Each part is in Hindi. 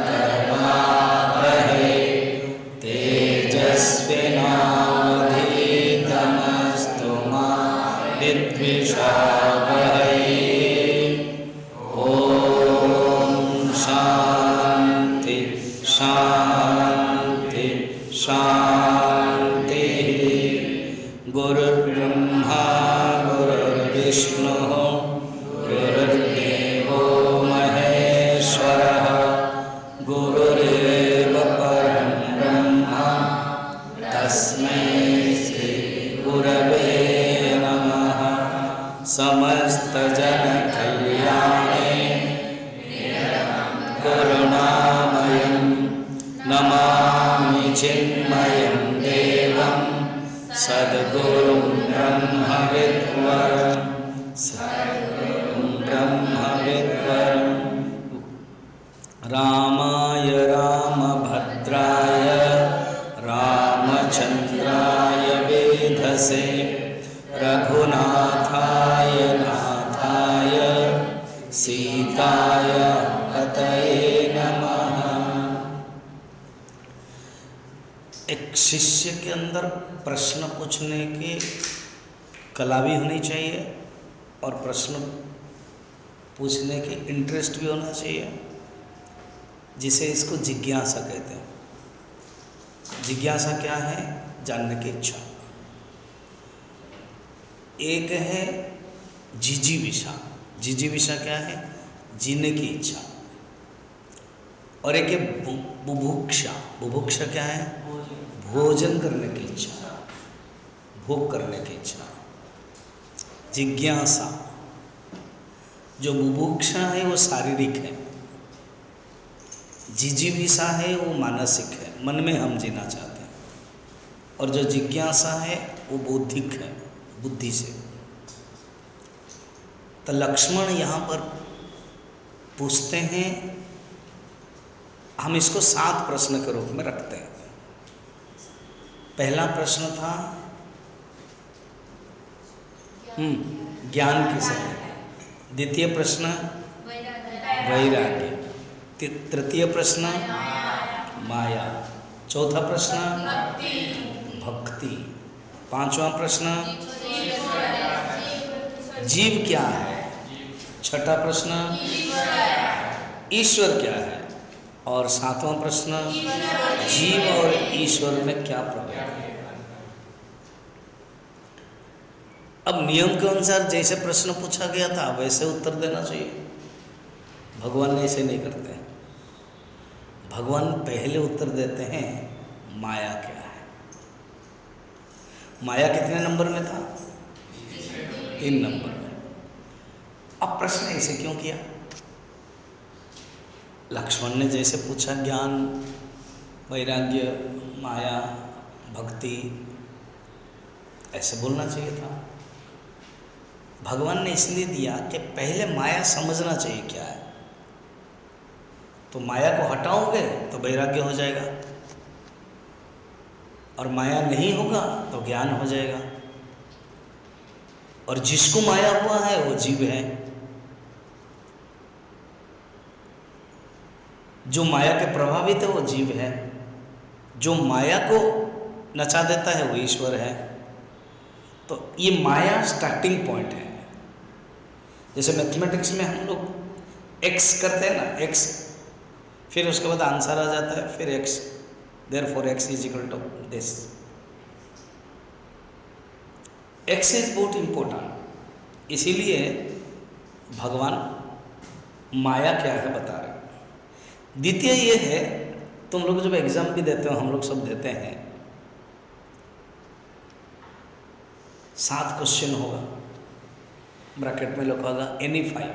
कर्मावहै तेजस्विनावधीतमस्तु मा विद्विषावहै। ॐ शान्ति शान्ति शान्तिः। गुरुर्ब्रह्मा गुरुर्विष्णुः गुरुर्देवो महेश्वरः गुरुरेव परं ब्रह्म तस्मै श्री गुरवे नमः। समस्तजनकल्याणे करुणामयं नमामि चिन्मयं देवं सद्गुरुं ब्रह्मविद्वरं ब्रह्मविद्वरं। रामाय रामभद्राय रामचन्द्राय वेधसे रघुनाथाय नाथाय सीताय पतये नमः। एक शिष्य के अंदर प्रश्न पूछने की कला भी होनी चाहिए और प्रश्न पूछने की इंटरेस्ट भी होना चाहिए, जिसे इसको जिज्ञासा कहते हैं। जिज्ञासा क्या है? जानने की इच्छा। एक है जिजीविषा। जिजीविषा क्या है? जीने की इच्छा। और एक है बुभुक्षा। बुभुक्षा क्या है? भोजन करने की इच्छा, भोग करने की इच्छा। जिज्ञासा, जो बुभुक्षा है वो शारीरिक है, जिजीविषा है वो मानसिक है, मन में हम जीना चाहते हैं। और जो जिज्ञासा है वो बौद्धिक है, बुद्धि से। तो लक्ष्मण यहाँ पर पूछते हैं, हम इसको 7 प्रश्न के रूप में रखते हैं। पहला प्रश्न था ज्ञान किसे कहते हैं। द्वितीय प्रश्न वैराग्य। तृतीय प्रश्न माया। चौथा प्रश्न भक्ति। पांचवा प्रश्न जीव क्या है। छठा प्रश्न ईश्वर क्या है। और 7वां प्रश्न जीव और ईश्वर में क्या प्रभेद है। अब नियम के अनुसार जैसे प्रश्न पूछा गया था वैसे उत्तर देना चाहिए। भगवान ऐसे नहीं करते। भगवान पहले उत्तर देते हैं माया क्या है। माया कितने नंबर में था? 3 नंबर में। अब प्रश्न ऐसे क्यों किया? लक्ष्मण ने जैसे पूछा ज्ञान, वैराग्य, माया, भक्ति, ऐसे बोलना चाहिए था। भगवान ने इसलिए दिया कि पहले माया समझना चाहिए क्या है। तो माया को हटाओगे तो वैराग्य हो जाएगा, और माया नहीं होगा तो ज्ञान हो जाएगा। और जिसको माया हुआ है वो जीव है। जो माया के प्रभावित है वो जीव है। जो माया को नचा देता है वो ईश्वर है। तो ये माया स्टार्टिंग पॉइंट है। जैसे मैथमेटिक्स में हम लोग एक्स करते हैं ना, एक्स, फिर उसके बाद आंसर आ जाता है, फिर X, therefore X is equal to this. X is बहुत इम्पोर्टेंट। इसीलिए भगवान माया क्या है बता रहे। द्वितीय ये है, तुम लोग जब एग्जाम भी देते हो, हम लोग सब देते हैं, 7 क्वेश्चन होगा, ब्रैकेट में लिखा होगा एनी 5,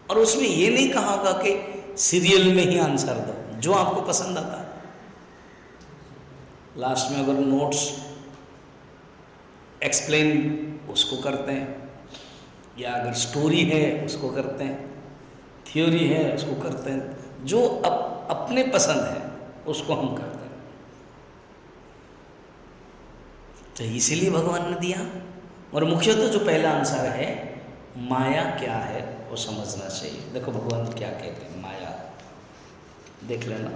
और उसमें ये नहीं कहा होगा कि सीरियल में ही आंसर दो, जो आपको पसंद आता है। लास्ट में अगर नोट्स एक्सप्लेन उसको करते हैं, या अगर स्टोरी है उसको करते हैं, थ्योरी है उसको करते हैं, जो अपने पसंद है उसको हम करते हैं। तो इसीलिए भगवान ने दिया। और मुख्यतः जो पहला आंसर है माया क्या है वो समझना चाहिए। देखो भगवान क्या कहते हैं, माया देख लेना,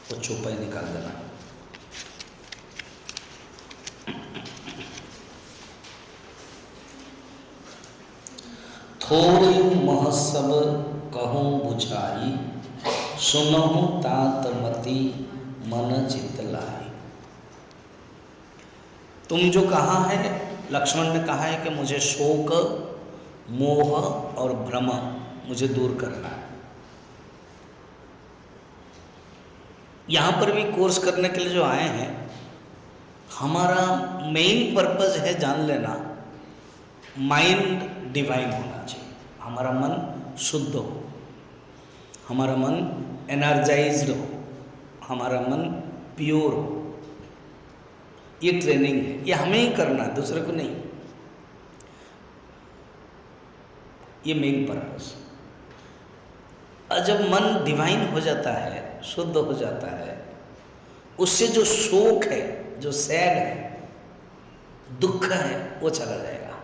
वो चौपाई निकाल देना। थोड़ी महसब कहूँ बुझाई, सुनहु तात मति मन चित लाई। तुम जो कहा है, लक्ष्मण ने कहा है कि मुझे शोक, मोह और भ्रम मुझे दूर करना है। यहाँ पर भी कोर्स करने के लिए जो आए हैं, हमारा मेन पर्पस है जान लेना, माइंड डिवाइन होना चाहिए, हमारा मन शुद्ध हो, हमारा मन एनर्जाइज्ड हो, हमारा मन प्योर हो। ये ट्रेनिंग है, ये हमें ही करना है, दूसरे को नहीं। ये मेन पर्पस। और जब मन डिवाइन हो जाता है, शुद्ध हो जाता है, उससे जो शोक है, जो सैड है, दुख है, वो चला जाएगा।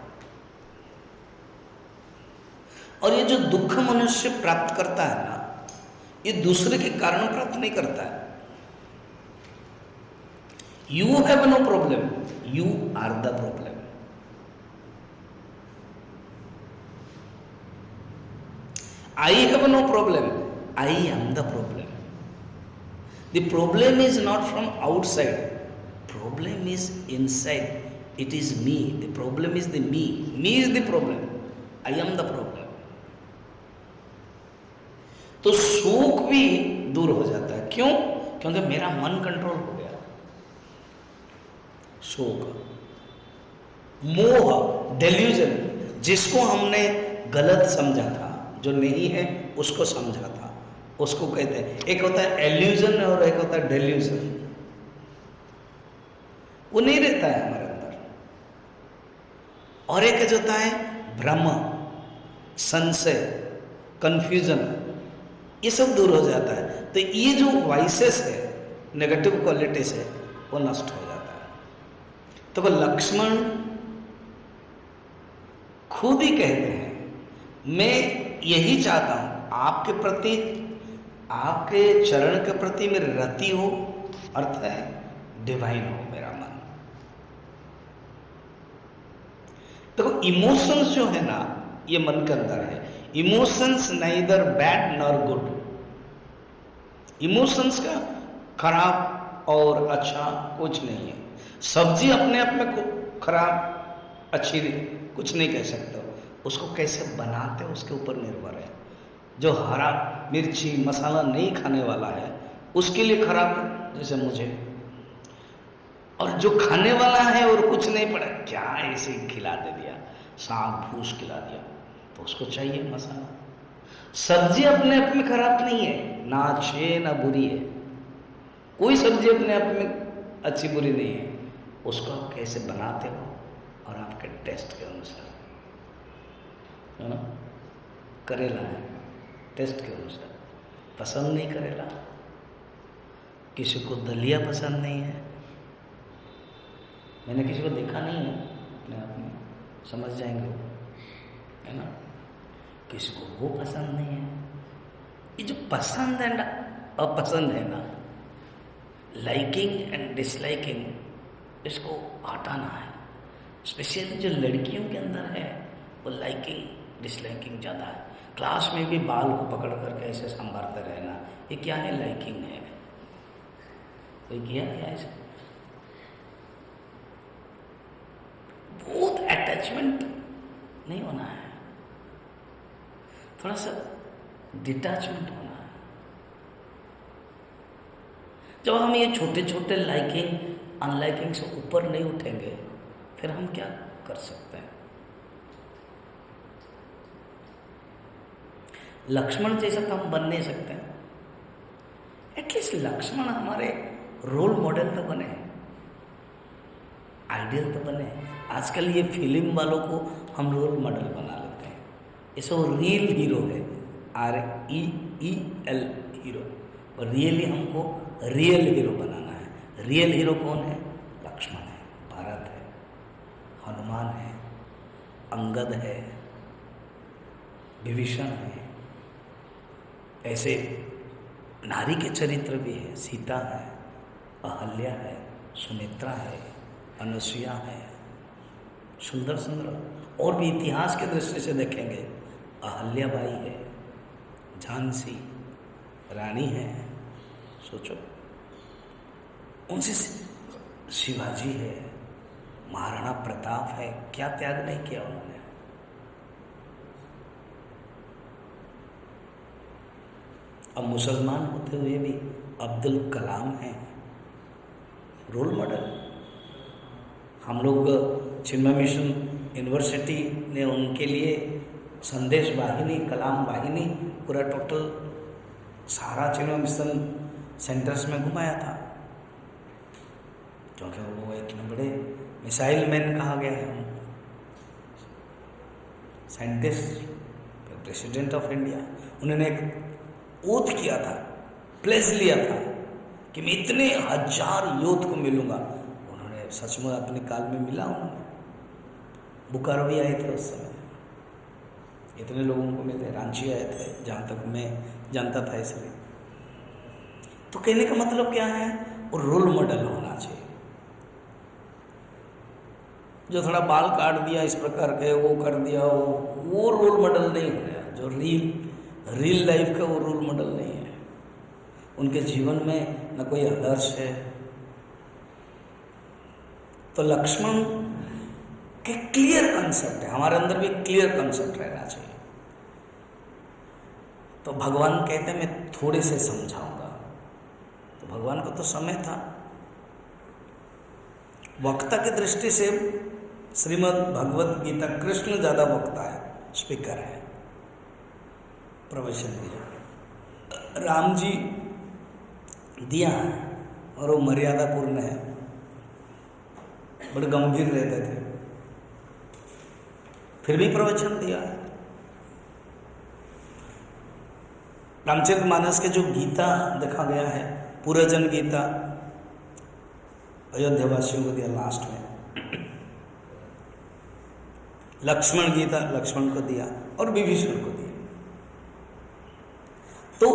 और ये जो दुख मनुष्य प्राप्त करता है ना, ये दूसरे के कारण प्राप्त नहीं करता है। You have no problem, you are the problem. I have no problem, I am the problem. The problem is not from outside, problem is inside. It is me, the problem is the me is the problem, I am the problem. तो शोक भी दूर हो जाता है। क्यों? क्योंकि मेरा मन कंट्रोल हो गया। शोक, मोह, डेल्यूजन, जिसको हमने गलत समझा था, जो नहीं है उसको समझा था, उसको कहते हैं। एक होता है एल्यूजन और एक होता है डेल्यूजन। वो नहीं रहता है हमारे अंदर। और एक जो होता है भ्रम, संशय, कंफ्यूजन, ये सब दूर हो जाता है। तो ये जो वाइसेस है, नेगेटिव क्वालिटीज है, वो नष्ट हो जाता है। तो वो लक्ष्मण खुद ही कहते हैं, मैं यही चाहता हूं आपके प्रति, आपके चरण के प्रति मेरी रति हो, अर्थ है डिवाइन हो मेरा मन। तो इमोशंस जो है ना, ये मन के अंदर है। Emotions neither bad nor good. Emotions का खराब और अच्छा कुछ नहीं है। सब्जी अपने आप में खराब अच्छी कुछ नहीं कह सकते, उसको कैसे बनाते उसके ऊपर निर्भर है। जो हरा मिर्ची मसाला नहीं खाने वाला है उसके लिए खराब है, जैसे मुझे। और जो खाने वाला है और कुछ नहीं पड़ा, क्या ऐसे खिला दे दिया, साग फूस खिला दिया, तो उसको चाहिए मसाला। सब्जी अपने आप में खराब नहीं है, ना अच्छी है ना बुरी है। कोई सब्जी अपने आप में अच्छी बुरी नहीं है, उसको आप कैसे बनाते हो और आपके टेस्ट के अनुसार, है ना। करेला है, टेस्ट के अनुसार पसंद नहीं करेला, किसी को दलिया पसंद नहीं है। मैंने किसी को देखा नहीं है, अपने आप में समझ जाएंगे वो, है ना। किसी को वो पसंद नहीं है। ये जो पसंद एंड अपसंद है ना, लाइकिंग एंड डिसलाइकिंग, इसको हटाना है। स्पेशली जो लड़कियों के अंदर है, वो लाइकिंग डिसलाइकिंग ज़्यादा है। क्लास में भी बाल को पकड़ करके ऐसे संभालते रहना, ये क्या है? लाइकिंग है। कोई किया क्या ऐसे? बहुत अटैचमेंट नहीं होना है, थोड़ा सा डिटैचमेंट होना है। जब हम ये छोटे छोटे लाइकिंग अनलाइकिंग से ऊपर नहीं उठेंगे, फिर हम क्या कर सकते हैं? लक्ष्मण जैसा तो हम बन नहीं सकते, एटलीस्ट लक्ष्मण हमारे रोल मॉडल तो बने, आइडियल तो बने। आजकल ये फिल्म वालों को हम रोल मॉडल बना लेते हैं, ये सब रियल हीरो है, REEL हीरो। और रियली हमको रियल हीरो बनाना है। रियल हीरो कौन है? लक्ष्मण है, भारत है, हनुमान है, अंगद है, विभीषण है, ऐसे नारी के चरित्र भी है। सीता है, अहल्या है, सुमित्रा है, अनुसुईया है, सुंदर सुंदर। और भी इतिहास के दृष्टि से देखेंगे, अहल्याबाई है, झांसी रानी है, सोचो। उनसे शिवाजी है, महाराणा प्रताप है, क्या त्याग नहीं किया उन्होंने। अब मुसलमान होते हुए भी अब्दुल कलाम हैं रोल मॉडल। हम लोग चिन्मय मिशन यूनिवर्सिटी ने उनके लिए संदेश वाहिनी, कलाम वाहिनी, पूरा टोटल सारा चिन्मय मिशन सेंटर्स में घुमाया था, क्योंकि वो इतने बड़े मिसाइल मैन कहा गया है, साइंटिस्ट, प्रेसिडेंट ऑफ इंडिया। उन्होंने एक ओथ किया था, प्लेस लिया था कि मैं इतने 1000 यूथ को मिलूंगा। उन्होंने सचमुच अपने काल में मिला। उन्होंने बोकारो भी आए थे उस समय, इतने लोगों को मिले। रांची आए थे, जहाँ तक मैं जानता था। इसलिए तो कहने का मतलब क्या है, वो रोल मॉडल होना चाहिए। जो थोड़ा बाल काट दिया इस प्रकार के, वो कर दिया, वो रोल मॉडल नहीं हो गया। जो रियल लाइफ का वो रोल मॉडल नहीं है। उनके जीवन में न कोई आदर्श है। तो लक्ष्मण के क्लियर कंसेप्ट है, हमारे अंदर भी क्लियर कंसेप्ट रहना चाहिए। तो भगवान कहते हैं मैं थोड़े से समझाऊंगा। तो भगवान को तो समय था। वक्ता की दृष्टि से श्रीमद् भगवत गीता, कृष्ण ज्यादा वक्ता है, स्पीकर है, प्रवचन दिया। राम जी दिया है और वो मर्यादापूर्ण है, बड़े गंभीर रहते थे, फिर भी प्रवचन दिया है। रामचरितमानस के जो गीता देखा गया है, पूर्वजन गीता अयोध्यावासियों को दिया लास्ट में, लक्ष्मण गीता लक्ष्मण को दिया और विभीषण को दिया। तो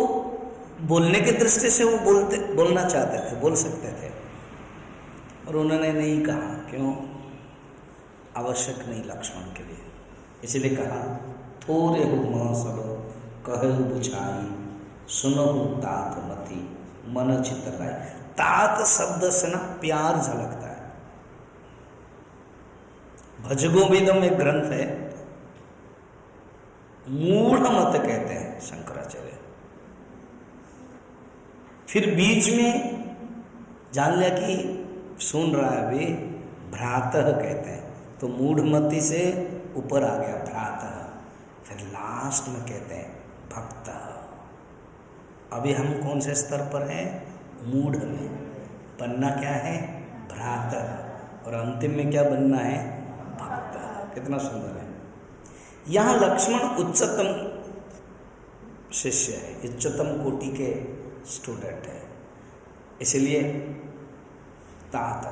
बोलने की दृष्टि से वो बोलना चाहते थे, बोल सकते थे, और उन्होंने नहीं कहा। क्यों? आवश्यक नहीं लक्ष्मण के लिए। इसलिए कहा थोरे हो मां सब कहु बुझाई, सुनो तात मति मन चित लाए। तात शब्द से ना प्यार झलकता है। भजगोविंदम एक ग्रंथ है, मूढ़ मत कहते हैं शंकराचार्य। फिर बीच में जान लिया कि सुन रहा है वे, भ्रातः कहते हैं। तो मूढ़मति से ऊपर आ गया भ्रातः, फिर लास्ट में कहते हैं भक्त। अभी हम कौन से स्तर पर हैं? मूढ़ में। बनना क्या है? भ्रातः। और अंतिम में क्या बनना है? भक्त। कितना सुंदर है। यहाँ लक्ष्मण उच्चतम शिष्य है, उच्चतम कोटि के स्टूडेंट है, इसलिए तात।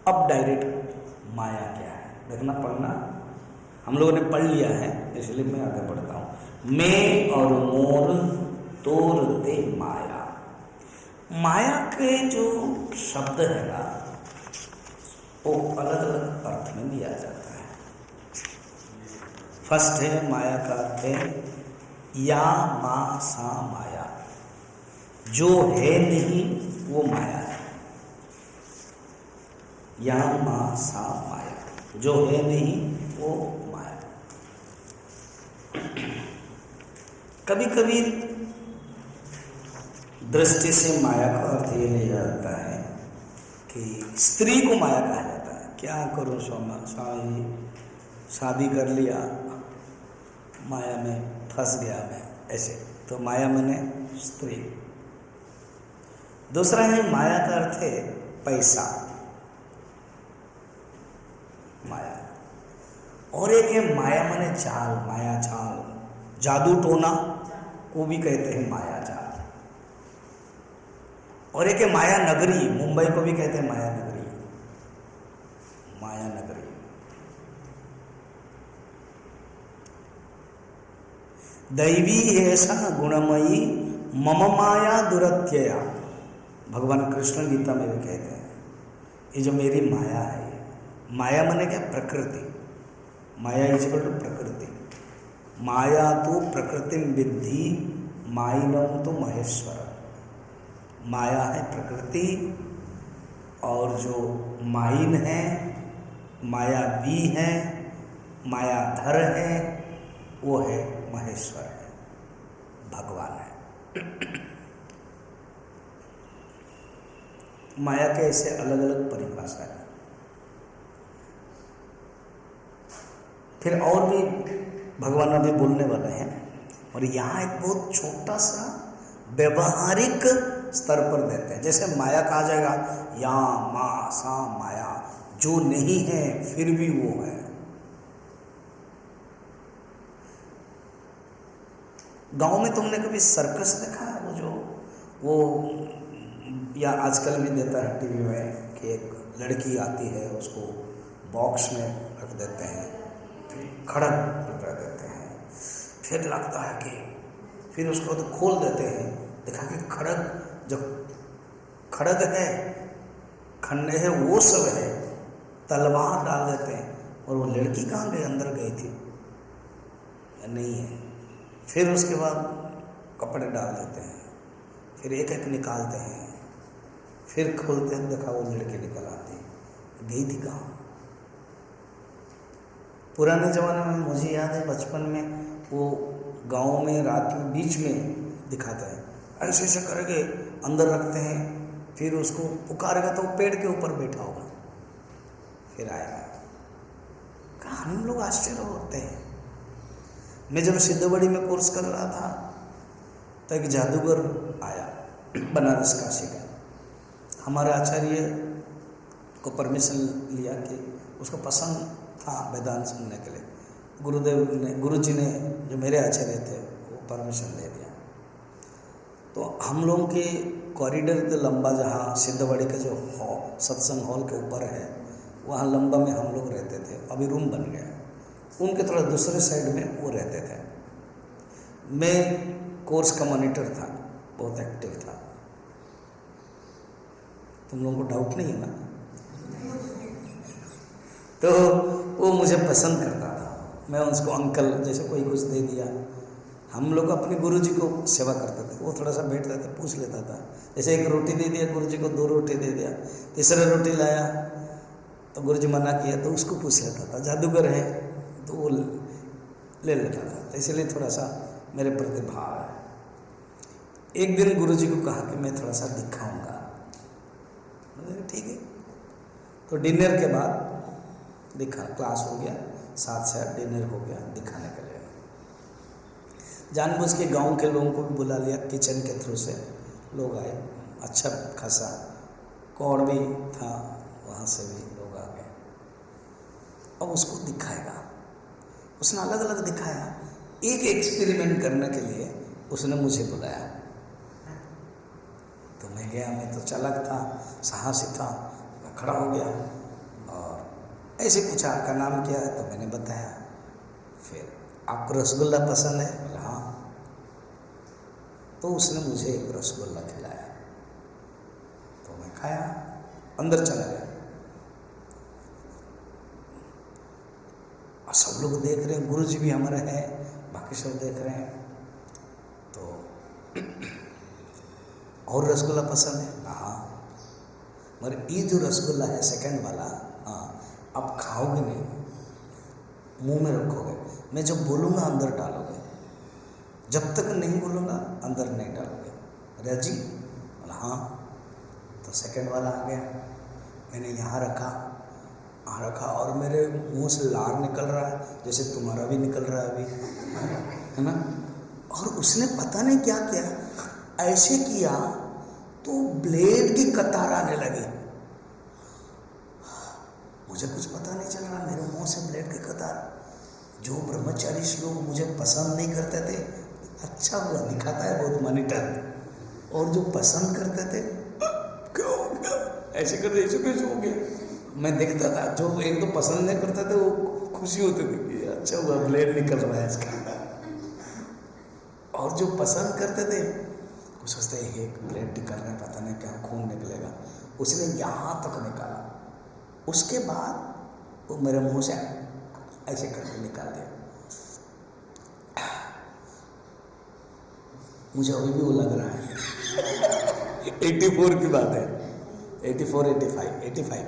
अब डायरेक्ट माया क्या है देखना पढ़ना। हम लोगों ने पढ़ लिया है, इसलिए मैं आगे बढ़ता हूं। मैं और मोर तोर दे माया। माया के जो शब्द है ना, वो अलग अलग अर्थ में लिया जाता है। फर्स्ट है माया का अर्थ है या मा सा माया, जो है नहीं वो माया है। या मा सा माया, जो है नहीं वो माया। कभी कभी दृष्टि से माया का अर्थ ये लिया जाता है कि स्त्री को माया कहा जाता है। क्या करूं स्वामी, शादी कर लिया, माया में फंस गया मैं, ऐसे। तो माया माने स्त्री। दूसरा है माया का अर्थ है पैसा, माया। और एक है माया माने चाल, माया चाल, जादू टोना को भी कहते हैं माया चाल। और एक है माया नगरी, मुंबई को भी कहते हैं माया नगरी, माया नगरी। दैवी ऐसा गुणमयी मम माया दुरत्यया। भगवान कृष्ण गीता में भी कहते हैं ये जो मेरी माया है, माया माने क्या? प्रकृति। माया इज इक्वल टू प्रकृति। माया तो प्रकृति विद्धि माइनम तो महेश्वर। माया है प्रकृति और जो माइन है, मायावी है, मायाधर है, वो है महेश्वर है, भगवान है। माया के ऐसे अलग अलग परिभाषा है। फिर और भी भगवान अभी बोलने वाले हैं, और यहाँ एक बहुत छोटा सा व्यवहारिक स्तर पर देते हैं। जैसे माया कहा जाएगा या मा सा माया, जो नहीं है फिर भी वो है। गांव में तुमने कभी सर्कस देखा है? वो या आजकल भी देता है टीवी में कि एक लड़की आती है, उसको बॉक्स में रख देते हैं, फिर खड़ग रख देते हैं, फिर लगता है कि फिर उसको तो खोल देते हैं, देखा कि खड़ग जो खड़ग है, खन्ने है, वो सब है, तलवार डाल देते हैं, और वो लड़की कहाँ गई? अंदर गई थी या नहीं है? फिर उसके बाद कपड़े डाल देते हैं, फिर एक एक निकालते हैं, फिर खोलते हैं, देखा वो लड़की निकल आती, गई थी कहाँ? पुराने ज़माने में मुझे याद है बचपन में वो गांव में रात में बीच में दिखाते हैं, ऐसे ऐसे करके अंदर रखते हैं, फिर उसको पुकारेगा तो वो पेड़ के ऊपर बैठा होगा, फिर आएगा। कहाँ हम लोग आश्चर्य होते हैं। मैं जब सिद्धवड़ी में कोर्स कर रहा था तो एक जादूगर आया बनारस काशी का। हमारे आचार्य को परमिशन लिया कि उसको पसंद था वेदांत सुनने के लिए। गुरुजी ने जो मेरे आचार्य थे वो परमिशन दे दिया। तो हम लोगों के कॉरिडोर तो लंबा, जहाँ सिद्धवड़ी का जो सत्संग हॉल के ऊपर है, वहाँ लंबा में हम लोग रहते थे। अभी रूम बन गया। उनके थोड़ा दूसरे साइड में वो रहते थे। मैं कोर्स का मॉनिटर था, बहुत एक्टिव था। तुम लोगों को डाउट नहीं है ना? तो वो मुझे पसंद करता था। मैं उसको अंकल जैसे कोई कुछ दे दिया। हम लोग अपने गुरुजी को सेवा करते थे। वो थोड़ा सा बैठता था, पूछ लेता था। जैसे एक रोटी दे दिया गुरुजी को, 2 रोटी दे दिया, तीसरा रोटी लाया तो गुरुजी मना किया तो उसको पूछ लेता था। जादूगर है तो वो ले लेता था। तो इसलिए थोड़ा सा मेरे प्रति भाव है। एक दिन गुरुजी को कहा कि मैं थोड़ा सा दिखाऊंगा। ठीक है। तो डिनर के बाद दिखा, क्लास हो गया, 7 से 8 डिनर हो गया, दिखाने के लिए जानबूझ के गांव के लोगों को भी बुला लिया। किचन के थ्रू से लोग आए, अच्छा खासा कौड़ भी था, वहाँ से भी लोग आ गए। अब उसको दिखाएगा। उसने अलग अलग दिखाया। एक एक्सपेरिमेंट करने के लिए उसने मुझे बुलाया। तो मैं गया। मैं तो चालाक था, साहसी था, मैं खड़ा हो गया और ऐसे पूछा आपका नाम क्या है? तो मैंने बताया। फिर आपको रसगुल्ला पसंद है? बोला हाँ। तो उसने मुझे एक रसगुल्ला खिलाया, तो मैं खाया, अंदर चला गया। और सब लोग देख रहे हैं, गुरुजी भी हमारे हैं, बाकी सब देख रहे हैं। तो और रसगुल्ला पसंद है? हाँ। मगर ये जो रसगुल्ला है सेकंड वाला, हाँ, आप खाओगे नहीं, मुंह में रखोगे। मैं जब बोलूँगा अंदर डालोगे, जब तक नहीं बोलूँगा अंदर नहीं डालोगे। राजी? बोला हाँ। तो सेकंड वाला आ गया। मैंने यहाँ रखा और मेरे मुंह से लार निकल रहा है, जैसे तुम्हारा भी निकल रहा है अभी, है ना? और उसने पता नहीं क्या किया, ऐसे किया तो ब्लेड की कतार आने लगी। मुझे कुछ पता नहीं चल रहा, मेरे मुंह से ब्लेड की कतार। जो ब्रह्मचारी श्लोक मुझे पसंद नहीं करते थे, अच्छा हुआ दिखाता है बहुत मॉनिटर, और जो पसंद करते थे क्या हो गया, ऐसे करते ऐसे कैसे हो गया। मैं देखता था, जो एक तो पसंद नहीं करते थे वो खुशी होती थी, अच्छा हुआ ब्लेड निकल रहा है इसका। और जो पसंद करते थे वो सोचते एक ब्लेड निकल रहा है, पता नहीं क्या खून निकलेगा, उसने यहाँ तक निकाला, उसके बाद वो मेरे मुंह से ऐसे करके निकाल दिया। मुझे अभी भी वो लग रहा है 84 की बात है, 84, 85।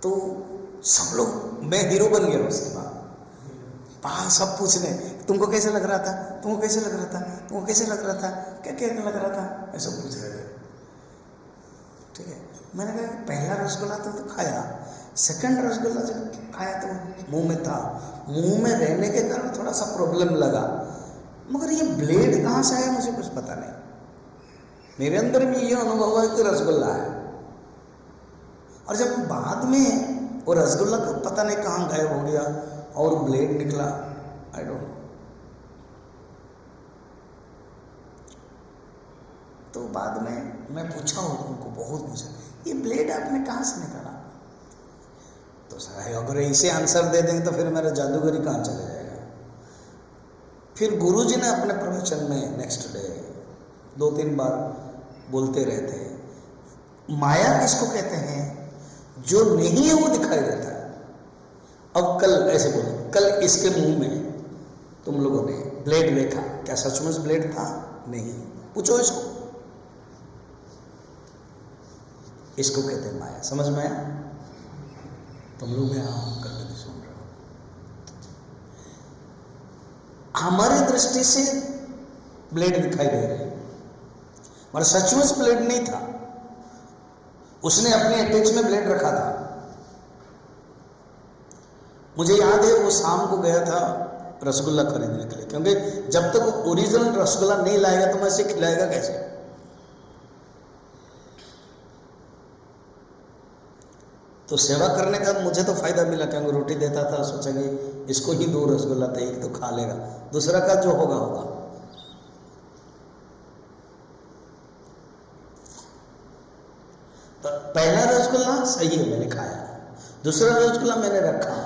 तो सब लोग, मैं हीरो बन गया उसके बाद। बाहर सब पूछने तुमको कैसे लग रहा था, तुमको कैसे लग रहा था, तुमको कैसे लग रहा था, क्या क्या लग रहा था, ऐसा पूछ रहे थे। ठीक है, मैंने कहा पहला रसगुल्ला तो खाया, सेकंड रसगुल्ला जब खाया तो मुंह में था, मुंह में रहने के कारण थोड़ा सा प्रॉब्लम लगा, मगर ये ब्लेड कहाँ से आया मुझे कुछ पता नहीं। मेरे अंदर में ये अनुभव है कि रसगुल्ला है, और जब बाद में वो रसगुल्ला का पता नहीं कहाँ गायब हो गया और ब्लेड निकला, आई डोंट नो। तो बाद में मैं पूछा उनको, बहुत पूछा, ये ब्लेड आपने कहाँ से निकाला? तो सर अगर इसे आंसर दे देंगे तो फिर मेरा जादूगरी कहाँ चले जाएगा। फिर गुरुजी ने अपने प्रवचन में नेक्स्ट डे 2-3 बार बोलते रहते, माया किसको कहते हैं? जो नहीं है वो दिखाई देता है। अब कल ऐसे बोले, कल इसके मुंह में तुम लोगों ने ब्लेड देखा, क्या सचमुच ब्लेड था? नहीं। पूछो इसको, इसको कहते हैं माया। समझ में आया? तुम लोग यहाँ करके सुन रहे हो। हमारी दृष्टि से ब्लेड दिखाई दे रही है, मगर सचमुच ब्लेड नहीं था। उसने अपने अटैच में ब्लेड रखा था। मुझे याद है वो शाम को गया था रसगुल्ला खरीदने के लिए, क्योंकि जब तक वो ओरिजिनल रसगुल्ला नहीं लाएगा तो मैं इसे खिलाएगा कैसे। तो सेवा करने का मुझे तो फायदा मिला, क्योंकि रोटी देता था, सोचा कि इसको ही 2 रसगुल्ला था, एक तो खा लेगा, दूसरा का जो होगा होगा। तो पहला रसगुल्ला सही है, मैंने खाया, दूसरा रसगुल्ला मैंने रखा,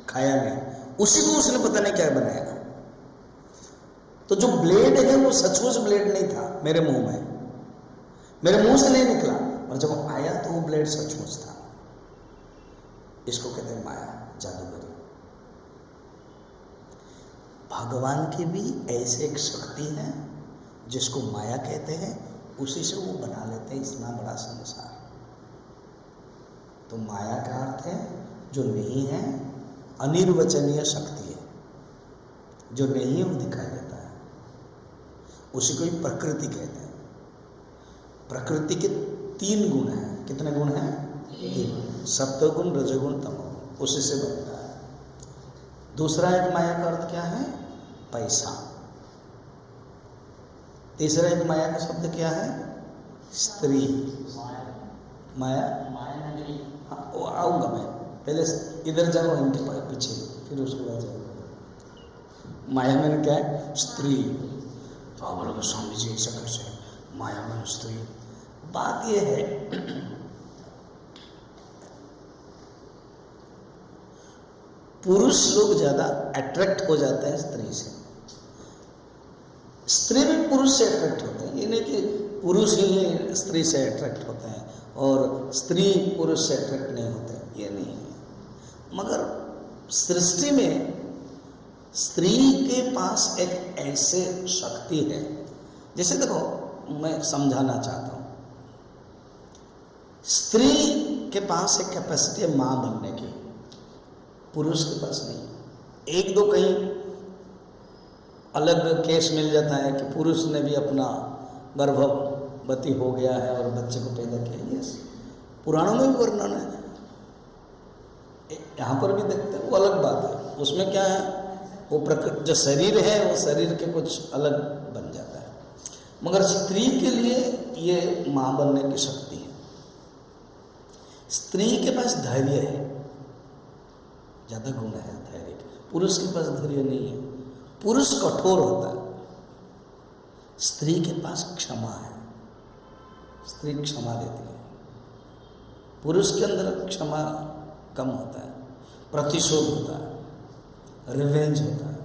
खाया नहीं, उसी को उसने पता नहीं क्या बनाया। तो जो ब्लेड है वो सचमुच ब्लेड नहीं था मेरे मुंह में, मेरे मुंह से नहीं निकला, और जब आया तो वो ब्लेड सचमुच था। इसको कहते हैं माया, जादूगरी। भगवान की भी ऐसे एक शक्ति है जिसको माया कहते हैं, उसी से वो बना लेते हैं इतना बड़ा संसार। तो माया का अर्थ है जो नहीं है, अनिर्वचनीय शक्ति है, जो नहीं है वो दिखाई देता है, उसी को ही प्रकृति कहते हैं। प्रकृति के 3 गुण हैं। कितने गुण हैं? 3। सत्वगुण, रजोगुण, तमोगुण, उसी से बनता है। दूसरा एक माया का अर्थ क्या है? पैसा। तीसरा एक माया का शब्द क्या है? स्त्री। माया, हाँ वो आऊंगा मैं, पहले इधर जाओ इनके पीछे, फिर उसके बाद जाऊंगा। माया में क्या है? स्त्री। तो आप बोलोगे स्वामी जी ऐसा कैसे, माया में स्त्री? बात यह है, पुरुष लोग ज्यादा अट्रैक्ट हो जाते हैं स्त्री से, स्त्री भी पुरुष से अट्रैक्ट होते हैं। ये नहीं कि पुरुष ही स्त्री से अट्रैक्ट होते हैं और स्त्री पुरुष से अट्रैक्ट नहीं होते, ये नहीं है। मगर सृष्टि में स्त्री के पास एक ऐसे शक्ति है, जैसे देखो मैं समझाना चाहता हूँ, स्त्री के पास एक कैपेसिटी है माँ बनने की, पुरुष के पास नहीं। 1-2 कहीं अलग केस मिल जाता है कि पुरुष ने भी अपना गर्भवती हो गया है और बच्चे को पैदा किया, यस, पुराणों में भी वर्णन है, यहाँ पर भी देखते हैं, वो अलग बात है। उसमें क्या है, वो प्रकृति जो शरीर है वो शरीर के कुछ अलग बन जाता है, मगर स्त्री के लिए ये माँ बनने की शक्ति है। स्त्री के पास धैर्य है, ज़्यादा गुण है धैर्य के, पुरुष के पास धैर्य नहीं है। पुरुष कठोर होता है, स्त्री के पास क्षमा है, स्त्री क्षमा देती है। पुरुष के अंदर क्षमा कम होता है, प्रतिशोध होता है, रिवेंज होता है।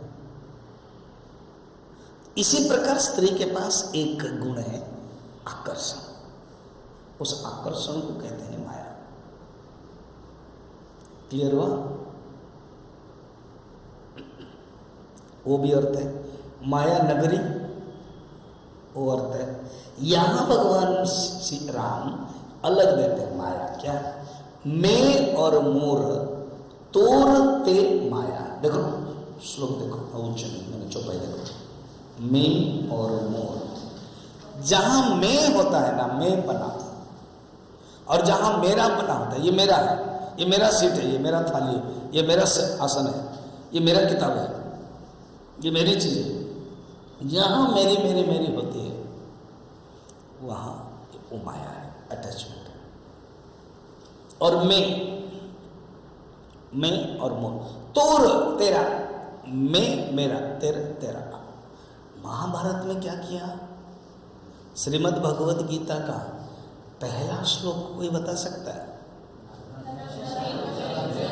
इसी प्रकार स्त्री के पास एक गुण है आकर्षण। उस आकर्षण को कहते हैं माया। क्लियर हुआ? वो भी अर्थ है। माया नगरी वो अर्थ है। यहां भगवान श्री राम अलग देते हैं माया क्या? मैं और मोर तोर ते माया। देखो श्लोक देखो, मैंने चौपाई देखो। मैं और मोर, जहां मैं होता है ना, मैं बना, और जहां मेरा बना होता है, ये मेरा है, ये मेरा सीट है, ये मेरा थाली है, ये मेरा आसन है, ये मेरा किताब है, ये मेरी चीज है, जहां मेरी मेरी मेरी होती है वहां वो माया है, अटैचमेंट। और मैं और मोर, तोर तेरा, मैं मेरा, तेरा तेरा। महाभारत में क्या किया? श्रीमद् भगवद गीता का पहला श्लोक कोई बता सकता है?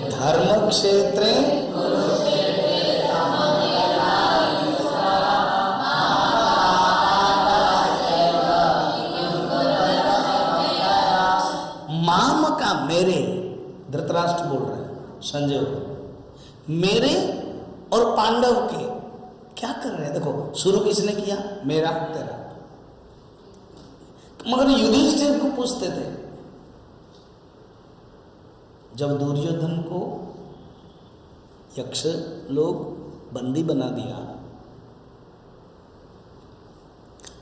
धर्म क्षेत्रे माम का, मेरे, धृतराष्ट्र बोल रहे हैं संजय को, मेरे और पांडव के क्या कर रहे हैं? देखो शुरू किसने किया? मेरा तेरा। मगर युधिष्ठिर को पूछते थे, जब दुर्योधन को यक्ष लोग बंदी बना दिया,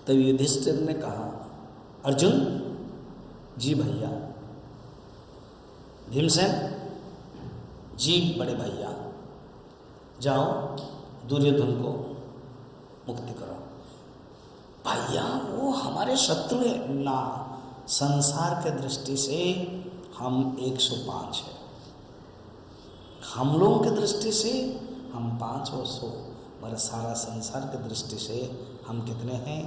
तब युधिष्ठिर ने कहा, अर्जुन जी भैया, भीमसेन जी बड़े भैया, जाओ दुर्योधन को मुक्ति करो। भैया वो हमारे शत्रु है ना, संसार के दृष्टि से हम 105 है, हम लोगों के दृष्टि से हम 5 और 100, मगर सारा संसार के दृष्टि से हम कितने हैं?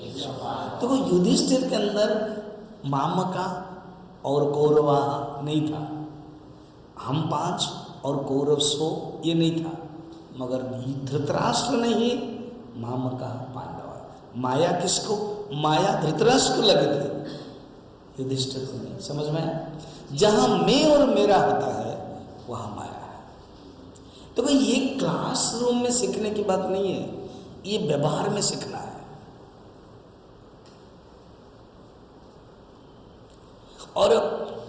105। तो युधिष्ठिर के अंदर मामका और कौरवा नहीं था, हम 5 और कौरव 100 ये नहीं था, मगर धृतराष्ट्र ने ही मामका पांडवा। माया किसको? माया धृतराष्ट्र को लगी थी, युधिष्ठिर को नहीं। समझ में आया? जहां मैं और मेरा होता है वहां माया है। तो भाई ये क्लासरूम में सीखने की बात नहीं है, ये व्यवहार में सीखना है। और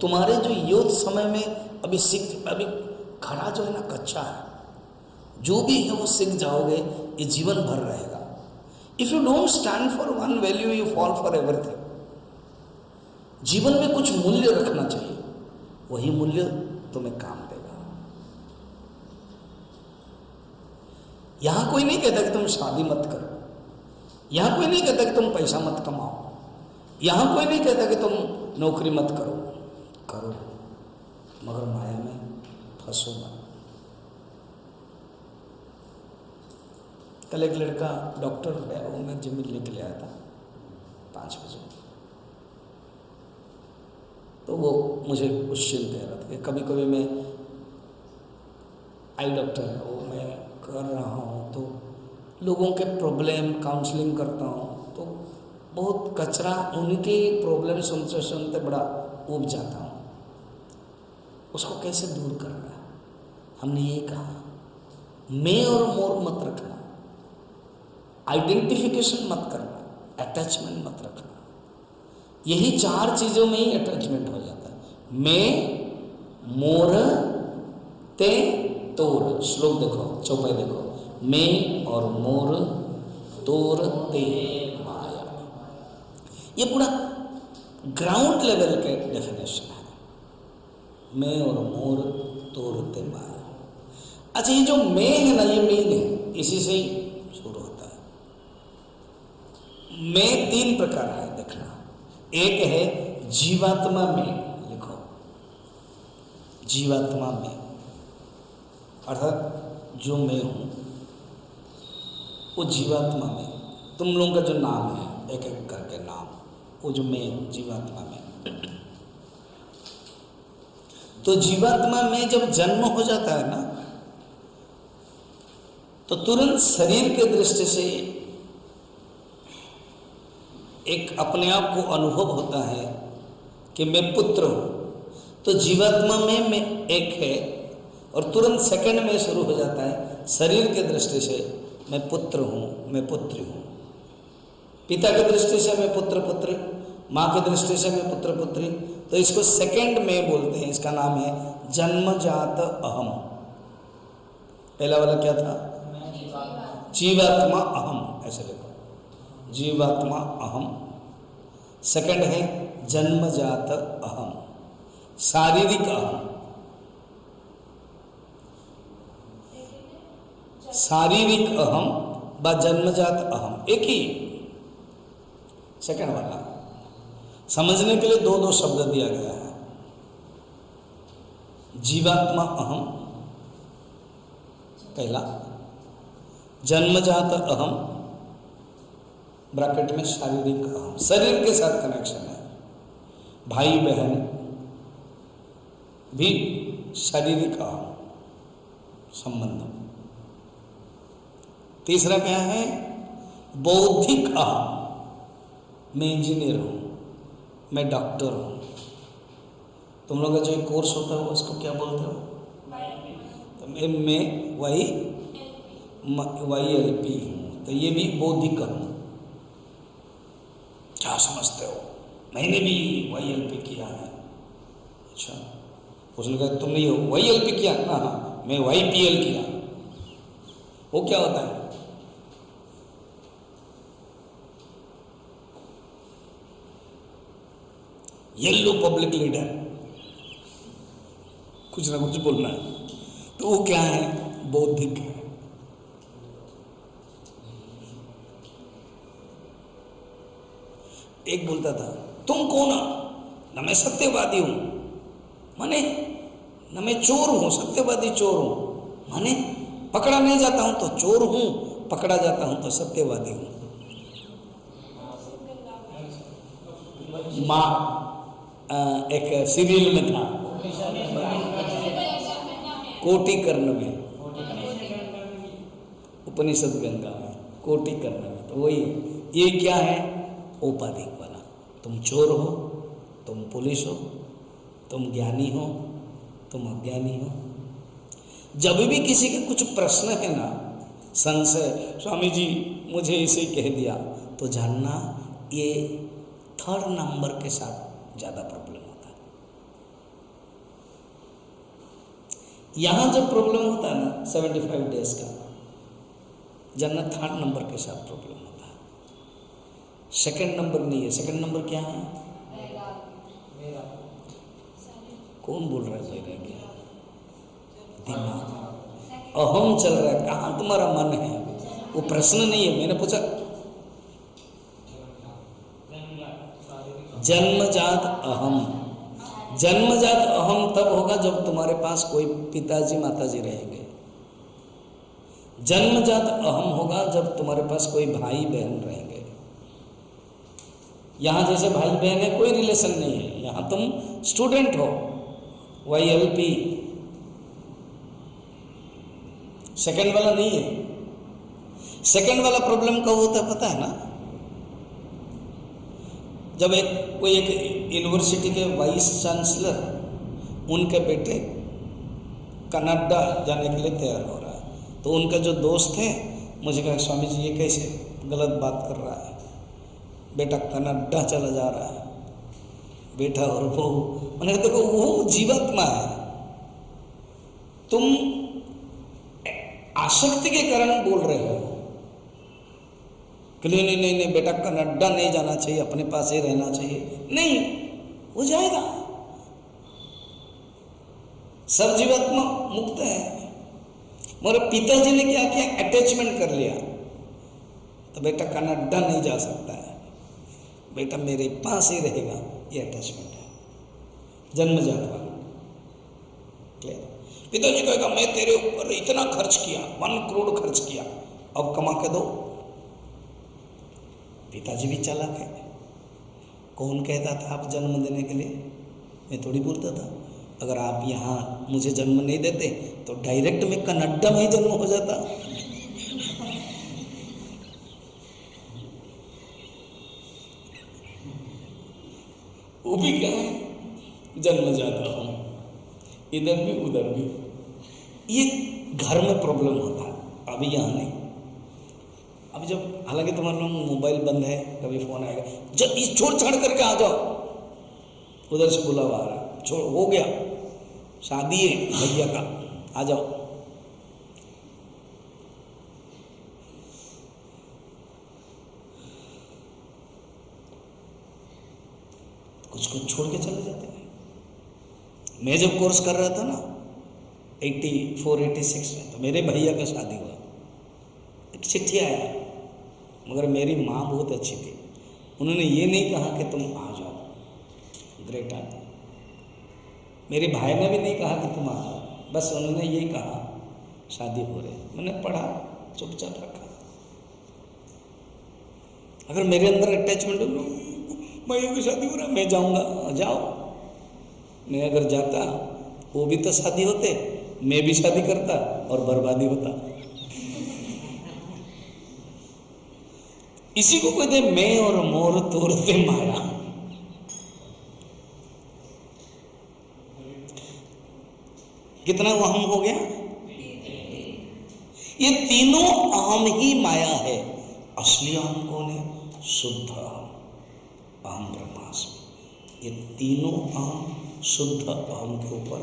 तुम्हारे जो युद्ध समय में अभी खड़ा जो है ना, कच्चा है, जो भी है वो सीख जाओगे, ये जीवन भर रहेगा। If you don't stand for one value, you fall for everything. जीवन में कुछ मूल्य रखना चाहिए, वही मूल्य तुम्हें काम देगा। यहां कोई नहीं कहता कि तुम शादी मत करो, यहां कोई नहीं कहता कि तुम पैसा मत कमाओ, यहां कोई नहीं कहता कि तुम नौकरी मत करो, करो, मगर माया में फंसो मत। कल एक लड़का डॉक्टर है, वो मैं जिम लेके ले आया था 5 बजे, तो वो मुझे क्वेश्चन कह रहा था कि कभी कभी मैं आई डॉक्टर है वो मैं कर रहा हूँ, तो लोगों के प्रॉब्लम काउंसलिंग करता हूँ, तो बहुत कचरा, उनकी प्रॉब्लम सुनते सुनते बड़ा ऊब जाता हूँ, उसको कैसे दूर करना है? हमने ये कहा, मैं और मोर मत रखना, आइडेंटिफिकेशन मत करना, अटैचमेंट मत रखना। यही 4 चीजों में ही अटैचमेंट हो जाता है। मैं, मोर, ते, तोर। श्लोक देखो, चौपाई देखो, मैं और मोर तोर ते माया। ये पूरा ग्राउंड लेवल के डेफिनेशन है, मैं और मोर तोर ते माया। अच्छा, ये जो मैं है ना, ये मीन है, इसी से ही शुरू होता है। मैं 3 प्रकार है, देखना। एक है जीवात्मा में, लिखो जीवात्मा में, अर्थात जो मैं हूं वो जीवात्मा में, तुम लोगों का जो नाम है, एक एक करके नाम, वो जो मैं हूं जीवात्मा में। तो जीवात्मा में जब जन्म हो जाता है ना, तो तुरंत शरीर के दृष्टि से एक अपने आप को अनुभव होता है कि मैं पुत्र हूँ, तो जीवात्मा में मैं एक है और तुरंत सेकंड में शुरू हो जाता है शरीर के दृष्टि से मैं पुत्र हूँ, मैं पुत्री हूँ। पिता की दृष्टि से मैं पुत्र पुत्री, माँ की दृष्टि से मैं पुत्र पुत्री, तो इसको सेकंड में बोलते हैं। इसका नाम है जन्मजात अहम। पहला वाला क्या था? जीवात्मा अहम, ऐसे लिखो, जीवात्मा अहम। सेकंड है जन्मजात अहम, शारीरिक अहम। शारीरिक अहम व जन्मजात अहम एक ही। सेकंड वाला समझने के लिए दो शब्द दिया गया है। जीवात्मा अहम पहला, जन्मजात अहम ब्रैकेट में शारीरिक अहम, शरीर के साथ कनेक्शन है। भाई बहन भी शारीरिक अहम संबंध। तीसरा क्या है? बौद्धिक अहम। मैं इंजीनियर हूं, मैं डॉक्टर हूं। तुम लोग का जो कोर्स होता है उसको क्या बोलते हो? तो मैं YLP हूँ, तो ये भी बौद्धिक हूँ। क्या समझते हो? मैंने भी YLP किया है। अच्छा, उसने कहा तुमने ये YLP किया? हाँ, मैं YPL किया। वो क्या होता है? येलो पब्लिक लीडर, कुछ ना कुछ बोलना है। तो वो क्या है? बौद्धिक है। एक बोलता था तुम कौन हो? ना मैं सत्यवादी हूं, माने ना मैं चोर हूं, सत्यवादी चोर हूं, माने पकड़ा नहीं जाता हूं तो चोर हूं, पकड़ा जाता हूं तो सत्यवादी हूं। माँ एक सीरियल में था, कोटि कर्ण में, उपनिषद गंगा में, कोटि कर्ण में। तो वही ये क्या है? औपाधिक वाला। तुम चोर हो, तुम पुलिस हो, तुम ज्ञानी हो, तुम अज्ञानी हो। जब भी किसी के कुछ प्रश्न है ना, संशय, स्वामी जी मुझे इसे कह दिया, तो जानना ये थर्ड नंबर के साथ ज़्यादा प्रॉब्लम होता है। यहाँ जब प्रॉब्लम होता है ना 75 डेज का, जानना थर्ड नंबर के साथ प्रॉब्लम होता है, सेकंड नंबर नहीं है। सेकंड नंबर क्या है? कौन बोल रहा है वैराग्य? दिमाग, अहम चल रहा है। कहाँ तुम्हारा मन है? वो प्रश्न नहीं है, मैंने पूछा। जन्मजात अहम, जन्मजात अहम तब होगा जब तुम्हारे पास कोई पिताजी माताजी रहेंगे। जन्मजात अहम होगा जब तुम्हारे पास कोई भाई बहन रहेंगे। यहाँ जैसे भाई बहन है, कोई रिलेशन नहीं है, यहाँ तुम स्टूडेंट हो, YLP। सेकंड वाला नहीं है। सेकंड वाला प्रॉब्लम कब होता है पता है ना? जब कोई एक यूनिवर्सिटी के वाइस चांसलर उनके बेटे कनाडा जाने के लिए तैयार हो रहा है, तो उनका जो दोस्त है मुझे कहा स्वामी जी ये कैसे गलत बात कर रहा है, बेटा कनाडा चला जा रहा है, बेटा। और वो मैंने देखो वो जीवात्मा है, तुम आसक्ति के कारण बोल रहे हो कि नहीं नहीं नहीं बेटा कनाडा नहीं जाना चाहिए, अपने पास ही रहना चाहिए। नहीं हो जाएगा, सब जीवात्मा मुक्त है। मेरे पिताजी ने क्या किया? अटैचमेंट कर लिया, तो बेटा कनाडा नहीं जा सकता है, बेटा मेरे पास ही रहेगा। ये अटैचमेंट है, जन्मजात वाला। पिताजी कहेगा मैं तेरे ऊपर इतना खर्च किया, 1 करोड़ खर्च किया, अब कमा के दो। पिताजी भी चालाक है। कौन कहता था आप जन्म देने के लिए? मैं थोड़ी बोलता था अगर आप यहाँ मुझे जन्म नहीं देते तो डायरेक्ट मैं कनाडा में ही जन्म हो जाता। वो भी क्या है, जन्म जाता हूँ, इधर भी उधर भी। ये घर में प्रॉब्लम होता है, अभी यहाँ नहीं। अभी जब हालांकि तुम्हारा मोबाइल बंद है, कभी फोन आएगा, जब इस छोड़ छाड़ करके आ जाओ, उधर से बुलावा आ रहा, छोड़ हो गया, शादी है भैया का, आ जाओ। कुछ कुछ छोड़ के चले जाते हैं। मैं जब कोर्स कर रहा था ना 84-86 में, तो मेरे भैया का शादी हुआ, एक चिट्ठी आया, मगर मेरी माँ बहुत अच्छी थी, उन्होंने ये नहीं कहा कि तुम आ जाओ, ग्रेट आदमी। मेरे भाई ने भी नहीं कहा कि तुम आ जाओ, बस उन्होंने यही कहा शादी हो रही। मैंने पढ़ा, चुपचाप रखा। अगर मेरे अंदर अटैचमेंट हो, भैया की शादी हो रहा, मैं जाऊंगा, जाओ। मैं अगर जाता, वो भी तो शादी होते, मैं भी शादी करता और बर्बादी होता। इसी को कहते मैं और मोर तोड़ते माया। कितना अहम हो गया? ये तीनों अहम ही माया है। असली अहम कौन है? शुद्ध अहम, अहम ब्रह्मास्मि। ये तीनों अहम शुद्ध अहम के ऊपर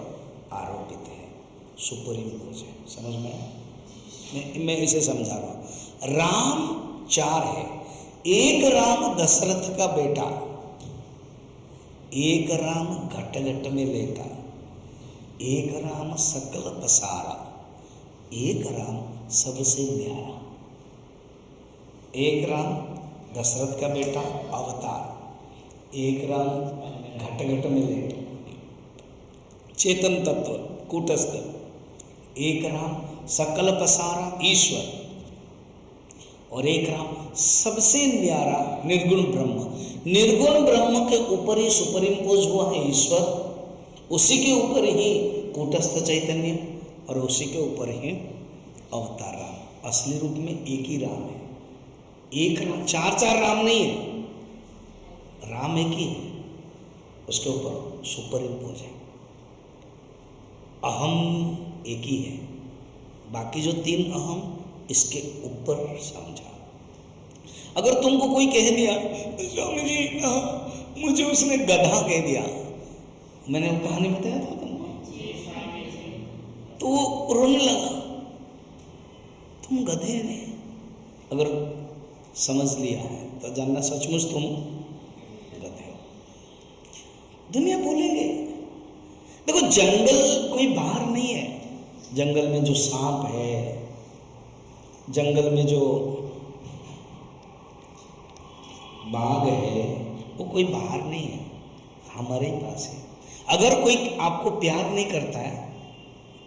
आरोपित है, सुपर इम्पोज है। समझ में आया? मैं इसे समझा रहा हूं। राम 4 है। एक राम दशरथ का बेटा, एक राम घट घट में लेटा, एक राम सकल पसारा, एक राम सबसे न्यारा। एक राम दशरथ का बेटा अवतार, एक राम घट घट में लेटा चेतन तत्व कूटस्थ, एक राम सकल पसारा ईश्वर, और एक राम सबसे न्यारा निर्गुण ब्रह्म। निर्गुण ब्रह्म के ऊपर ही सुपर इम्पोज हुआ है ईश्वर, उसी के ऊपर ही कूटस्थ चैतन्य, और उसी के ऊपर ही अवतार राम। असली रूप में एक ही राम है। एक राम, चार राम नहीं है, राम एक ही है, उसके ऊपर सुपर इम्पोज है। अहम एक ही है, बाकी जो 3 अहम इसके ऊपर समझा। अगर तुमको कोई कह दिया स्वामी जी मुझे उसने गधा कह दिया, मैंने वो कहानी बताया था तुमको, तो वो रोने लगा, तुम गधे ने। अगर समझ लिया है तो जानना सचमुच तुम गधे हो। दुनिया बोलेंगे। देखो जंगल कोई बाहर नहीं है, जंगल में जो सांप है, जंगल में जो बाघ है, वो कोई बाहर नहीं है, हमारे ही पास है। अगर कोई आपको प्यार नहीं करता है,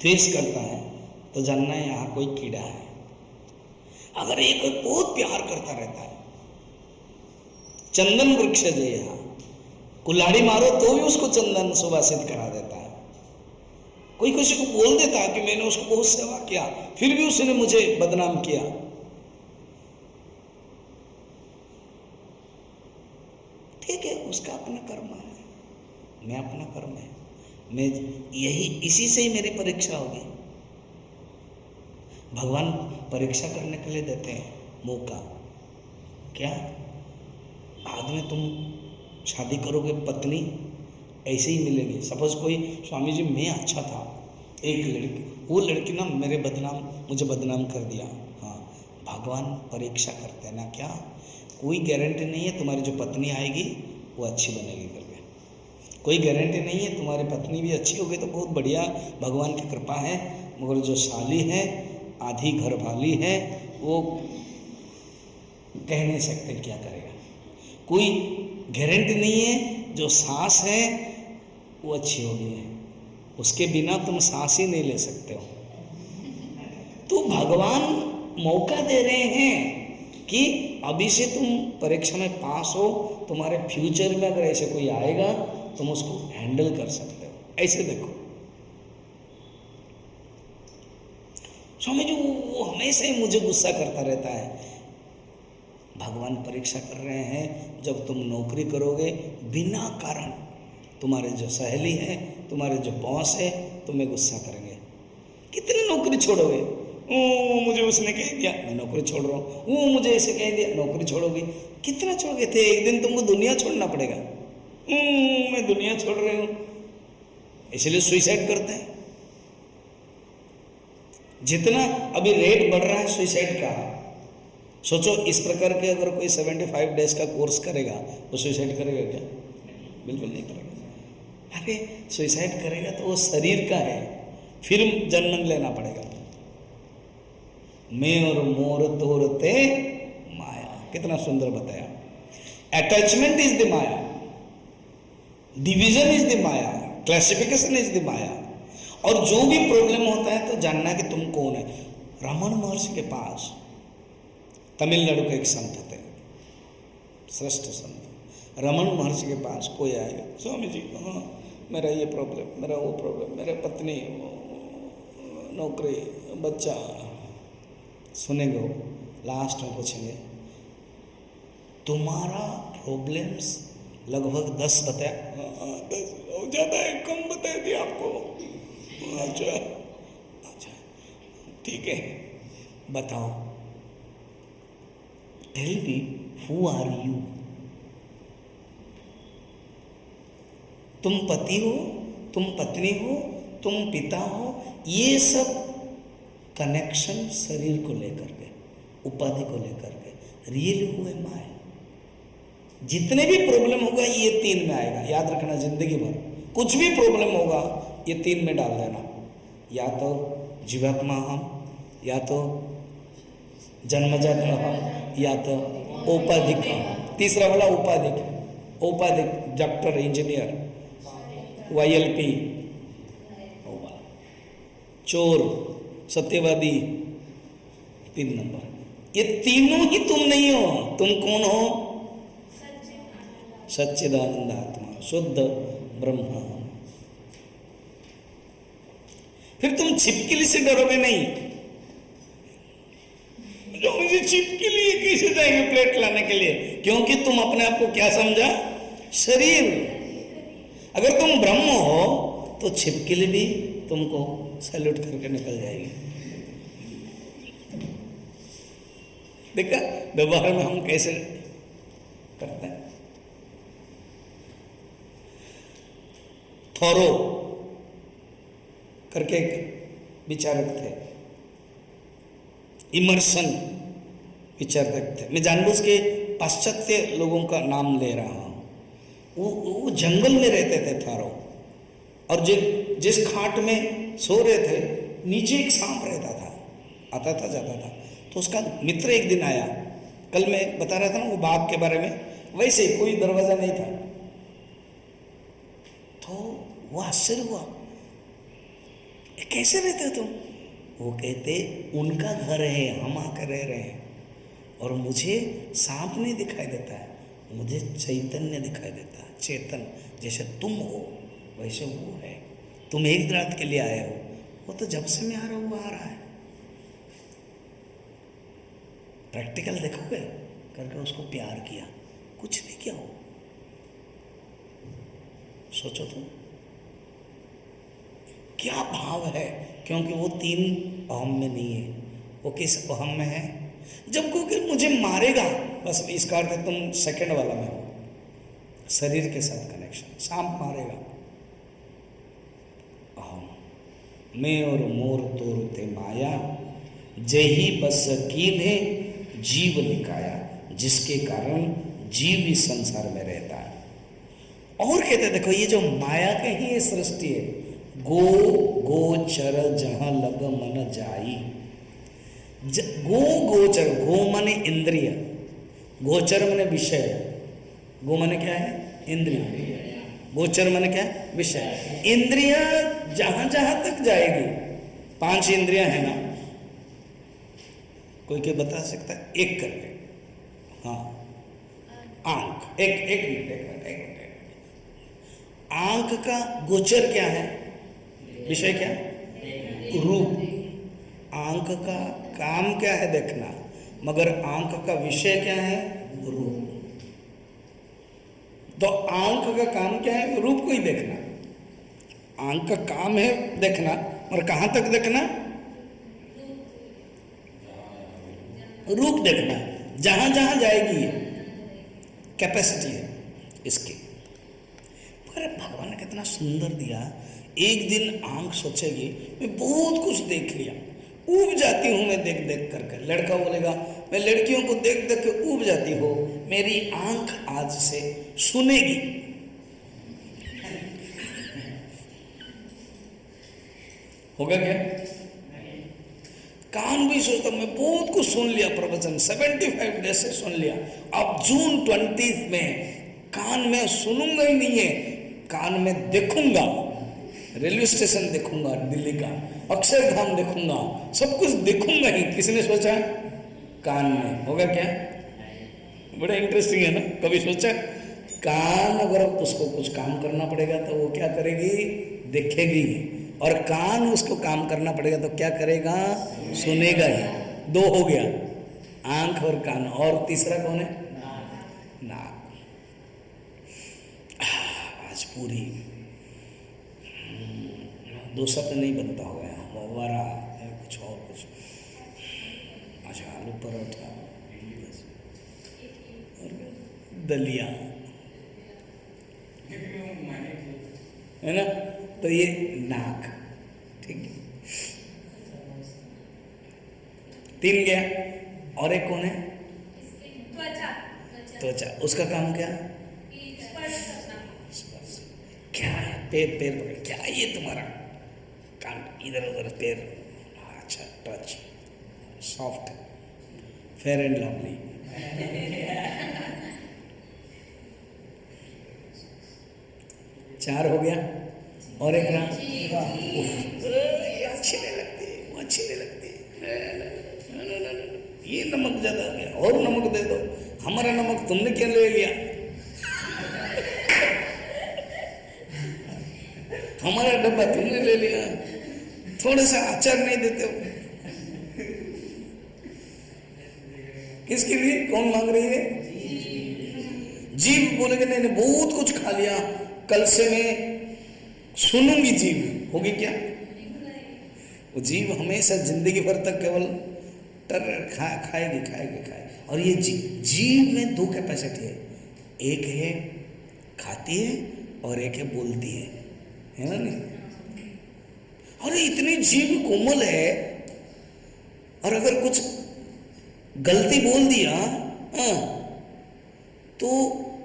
द्वेष करता है, तो जानना है यहाँ कोई कीड़ा है। अगर ये कोई बहुत प्यार करता रहता है, चंदन वृक्ष है यहाँ, कुल्हाड़ी मारो तो भी उसको चंदन सुवासित करा देता है। कोई किसी को बोल देता है कि मैंने उसको बहुत सेवा किया, फिर भी उसने मुझे बदनाम किया। ठीक है, उसका अपना कर्म है, मैं अपना कर्म है। मैं यही, इसी से ही मेरी परीक्षा होगी। भगवान परीक्षा करने के लिए देते हैं मौका। क्या बाद में तुम शादी करोगे, पत्नी ऐसे ही मिलेगी। सपोज कोई स्वामी जी मैं अच्छा था, एक लड़की, वो लड़की ना मुझे बदनाम कर दिया। हाँ, भगवान परीक्षा करते हैं ना। क्या कोई गारंटी नहीं है तुम्हारी जो पत्नी आएगी वो अच्छी बनेगी करके, कोई गारंटी नहीं है। तुम्हारी पत्नी भी अच्छी होगी तो बहुत बढ़िया, भगवान की कृपा है। मगर जो साली है, आधी घर वाली है, वो कह नहीं सकते क्या करेगा। कोई गारंटी नहीं है। जो सांस है वो अच्छी होगी, उसके बिना तुम सांस ही नहीं ले सकते हो। तो भगवान मौका दे रहे हैं कि अभी से तुम परीक्षा में पास हो, तुम्हारे फ्यूचर में अगर ऐसे कोई आएगा तुम उसको हैंडल कर सकते हो। ऐसे देखो स्वामी जी वो हमेशा ही मुझे गुस्सा करता रहता है। भगवान परीक्षा कर रहे हैं, जब तुम नौकरी करोगे बिना कारण तुम्हारे जो सहेली हैं, तुम्हारे जो बॉस है, तुम्हें गुस्सा करेंगे। कितनी नौकरी छोड़ोगे? मुझे उसने कह दिया, मैं नौकरी छोड़ रहा हूँ। मुझे ऐसे कह दिया, नौकरी छोड़ोगी। कितना छोड़ोगे थे? एक दिन तुमको दुनिया छोड़ना पड़ेगा। मैं दुनिया छोड़ रही हूँ, इसलिए सुइसाइड करते हैं। जितना अभी रेट बढ़ रहा है सुइसाइड का, सोचो इस प्रकार के अगर कोई 75 डेज का कोर्स करेगा वो सुइसाइड करेगा क्या? बिल्कुल नहीं करेगा। अरे सुइसाइड करेगा तो वो शरीर का है, फिर जन्म लेना पड़ेगा। मैं और मोर तोरते माया, कितना सुंदर बताया। Attachment is the maya, division is the maya, classification is the maya. और जो भी प्रॉब्लम होता है तो जानना कि तुम कौन है। रमन महर्षि के पास तमिलनाडु के एक संत थे, श्रेष्ठ संत। रमन महर्षि के पास कोई आएगा, स्वामी जी हाँ मेरा ये प्रॉब्लम, मेरा वो प्रॉब्लम, मेरे पत्नी, नौकरी, बच्चा, सुनेंगे वो। लास्ट में पूछेंगे तुम्हारा प्रॉब्लम्स लगभग 10 बताया। 10 ज़्यादा है, कम बता दिया आपको। अच्छा अच्छा ठीक है, बताओ। Tell me who are you. तुम पति हो, तुम पत्नी हो, तुम पिता हो, ये सब कनेक्शन शरीर को लेकर के, उपाधि को लेकर के। रियल हुए माय। जितने भी प्रॉब्लम होगा ये 3 में आएगा, याद रखना। जिंदगी भर कुछ भी प्रॉब्लम होगा ये 3 में डाल देना। या तो जीवात्मा हम, या तो जन्मजात अहम, या तो औपाधिक अहम। तीसरा वाला औपाधिक। औपाधिक डॉक्टर, इंजीनियर, YLP, चोर, सत्यवादी, 3 नंबर। ये तीनों ही तुम नहीं हो। तुम कौन हो? सच्चिदानंद आत्मा, शुद्ध ब्रह्म। फिर तुम छिपकली से डरोगे नहीं। जो मुझे छिपकली कैसे जाएंगे प्लेट लाने के लिए? क्योंकि तुम अपने आप को क्या समझा? शरीर। अगर तुम ब्रह्म हो तो छिपकली भी तुमको सैल्यूट करके निकल जाएगी। देखा व्यवहार में हम कैसे करते हैं। थॉरो करके एक विचारक थे, इमर्सन विचारक थे। मैं जानबूझ के पाश्चात्य लोगों का नाम ले रहा हूँ। वो जंगल में रहते थे थारो, और जिस खाट में सो रहे थे नीचे एक सांप रहता था, आता था जाता था। तो उसका मित्र एक दिन आया, कल मैं बता रहा था ना वो बाघ के बारे में, वैसे कोई दरवाजा नहीं था। तो वो आश्चर्य हुआ, कैसे रहते हो तुम? वो कहते उनका घर है, हम आकर रह रहे हैं, और मुझे सांप नहीं दिखाई देता है, मुझे चैतन्य दिखाई देता है। चेतन, जैसे तुम हो वैसे वो है। तुम एक रात के लिए आए हो, वो तो जब से मैं आ रहा हूँ वो आ रहा है। प्रैक्टिकल देखोगे करके उसको प्यार किया, कुछ नहीं किया हो। सोचो तुम क्या भाव है, क्योंकि वो 3 अहम में नहीं है। वो किस अहम में है? जब कोई मुझे मारेगा बस इसका अर्थ तुम सेकंड वाला में हो, शरीर के साथ कनेक्शन। सांप मारेगा अहम। मैं और मोर तोरते माया, जही बस कीन्हे जीव निकाया, जिसके कारण जीव इस संसार में रहता है। और कहते देखो ये जो माया के ही ये सृष्टि है, गो गोचर जहां लग मन जाई। गोचर, गो माने इंद्रिय, गोचर माने विषय। गो माने क्या है? इंद्रिय। गोचर माने क्या है? विषय। इंद्रिय जहां जहां तक जाएगी, 5 इंद्रियां है ना, कोई क्या बता सकता है? एक करके। हाँ, आंख। एक मिनट। आंख का गोचर क्या है? विषय क्या? रूप। आंख का काम क्या है? देखना। मगर आंख का विषय क्या है? रूप। तो आंख का काम क्या है? रूप को ही देखना। आंख का काम है देखना, और कहाँ तक देखना? रूप देखना, जहां जहां जाएगी ये कैपेसिटी है इसकी। मगर भगवान ने कितना सुंदर दिया। एक दिन आंख सोचेगी मैं बहुत कुछ देख लिया, ऊब जाती हूँ मैं देख देख करके। लड़का बोलेगा मैं लड़कियों को देख देख के ऊब जाती हूँ, मेरी आंख आज से सुनेगी। होगा क्या? कान भी सोचता मैं बहुत कुछ सुन लिया, प्रवचन 75 डेज से सुन लिया, अब जून 20 में कान में सुनूंगा ही नहीं है, कान में देखूंगा। रेलवे स्टेशन देखूंगा दिल्ली का, अक्षरधाम देखूंगा, सब कुछ देखूंगा ही। किसने सोचा? कान में। होगा क्या? बड़ा इंटरेस्टिंग है ना। कभी सोचा? कान अगर उसको कुछ काम करना पड़ेगा तो वो क्या करेगी? देखेगी। और कान उसको काम करना पड़ेगा तो क्या करेगा? सुनेगा ही। दो हो गया, आंख और कान। और तीसरा कौन है? नाक। आज पूरी दो शब्द नहीं बनता हो गया, वारा कुछ और कुछ। अच्छा, आलू परोठा और दलिया है ना। तो ये नाक, ठीक है, 3 गया। और एक कौन है? त्वचा। उसका काम क्या? क्या है? पैर पकड़। क्या ये तुम्हारा कान इधर उधर पैर? अच्छा, touch, soft, fair and lovely. चार हो गया। और एक रहा, अच्छी नहीं लगती, वो अच्छी नहीं लगती, ये नमक ज्यादा हो गया, और नमक दे दो। हमारा नमक तुमने क्या ले लिया? हमारा डब्बा तुमने ले लिया, थोड़ा सा अचार नहीं देते हो। किसके लिए? कौन मांग रही है? जीभ बोलेगी नहीं नहीं बहुत कुछ खा लिया, कल से मैं सुनूंगी। जीभ होगी क्या? वो जीभ हमेशा जिंदगी भर तक केवल खाएगी। और ये जीभ में 2 कैपेसिटी है, एक है खाती है और एक है बोलती है ना। नहीं, अरे इतनी जीभ कोमल है, और अगर कुछ गलती बोल दिया तो